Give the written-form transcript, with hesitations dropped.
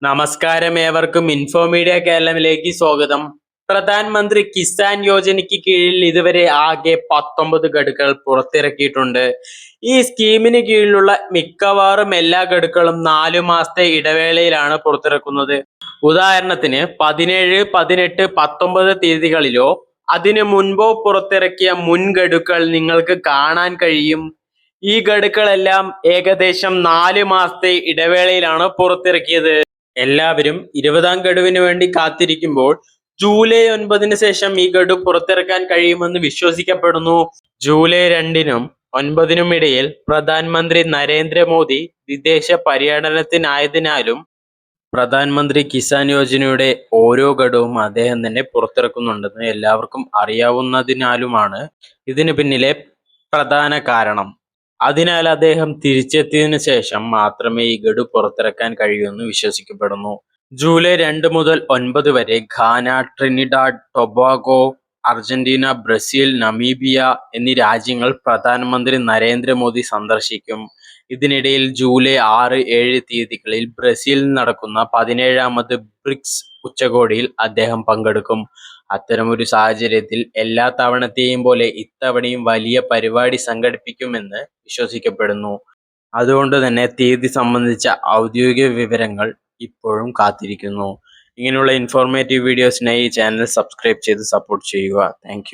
നമസ്കാരം, ഏവർക്കും info media കേരളത്തിലേക്ക് സ്വാഗതം. പ്രധാനമന്ത്രി കിസാൻ യോജനയ്ക്ക് കീഴിൽ ഇതുവരെ ആകെ 19 ഗഡുക്കൾ പുറത്തിറക്കിയിട്ടുണ്ട്. ഈ സ്കീമിന് കീഴിലുള്ള മിക്കവാറും എല്ലാ ഗഡുക്കളും 4 മാസത്തെ ഇടവേളയിലാണ് പുറത്തിറക്കുന്നത്. ഉദാഹരണത്തിന് 17, 18, 19 തീയതികളിലോ അതിനു മുൻപോ പുറത്തിറക്കിയ മുൻ ഗഡുക്കൾ നിങ്ങൾക്ക് കാണാൻ കഴിയും. ഈ ഗഡുക്കളെല്ലാം ഏകദേശം 4 മാസത്തെ ഇടവേളയിലാണ് പുറത്തിറക്കിയത്. എല്ലാവരും 20ാം ഗഡുവിന് വേണ്ടി കാത്തിരിക്കുമ്പോൾ ജൂലൈ 9 ശേഷം ഈ ഗഡു പുറത്തിറക്കാൻ കഴിയുമെന്ന് വിശ്വസിക്കപ്പെടുന്നു. ജൂലൈ 2-നും 9-നും ഇടയിൽ പ്രധാനമന്ത്രി നരേന്ദ്രമോദി വിദേശ പര്യടനത്തിനായതിനാലും പ്രധാനമന്ത്രി കിസാൻ യോജനയുടെ ഓരോ ഗഡുവും അദ്ദേഹം തന്നെ പുറത്തിറക്കുന്നുണ്ടെന്ന് എല്ലാവർക്കും അറിയാവുന്നതിനാലുമാണ് ഇതിന് പിന്നിലെ പ്രധാന കാരണം. അതിനാൽ അദ്ദേഹം തിരിച്ചെത്തിയതിനു ശേഷം മാത്രമേ ഈ ഗഡു പുറത്തിറക്കാൻ കഴിയൂ എന്ന് വിശ്വസിക്കപ്പെടുന്നു. ജൂലൈ 2 മുതൽ 9 വരെ Ghana, Trinidad Tobago, Argentina, Brazil, Namibia എന്നീ രാജ്യങ്ങൾ പ്രധാനമന്ത്രി നരേന്ദ്രമോദി സന്ദർശിക്കും. ഇതിനിടയിൽ ജൂലൈ 6, 7 തീയതികളിൽ ബ്രസീലിൽ നടക്കുന്ന 17ാമത് ബ്രിക്സ് ഉച്ചകോടിയിൽ അദ്ദേഹം പങ്കെടുക്കും. അത്തരമൊരു സാഹചര്യത്തിൽ എല്ലാ തവണത്തെയും പോലെ ഇത്തവണയും വലിയ പരിപാടി സംഘടിപ്പിക്കുമെന്ന് വിശ്വസിക്കപ്പെടുന്നു. അതുകൊണ്ട് തന്നെ തീയതി സംബന്ധിച്ച ഔദ്യോഗിക വിവരങ്ങൾ ഇപ്പോഴും കാത്തിരിക്കുന്നു. ഇങ്ങനെയുള്ള ഇൻഫോർമേറ്റീവ് വീഡിയോസിനായി ഈ ചാനൽ സബ്സ്ക്രൈബ് ചെയ്ത് സപ്പോർട്ട് ചെയ്യുക. താങ്ക്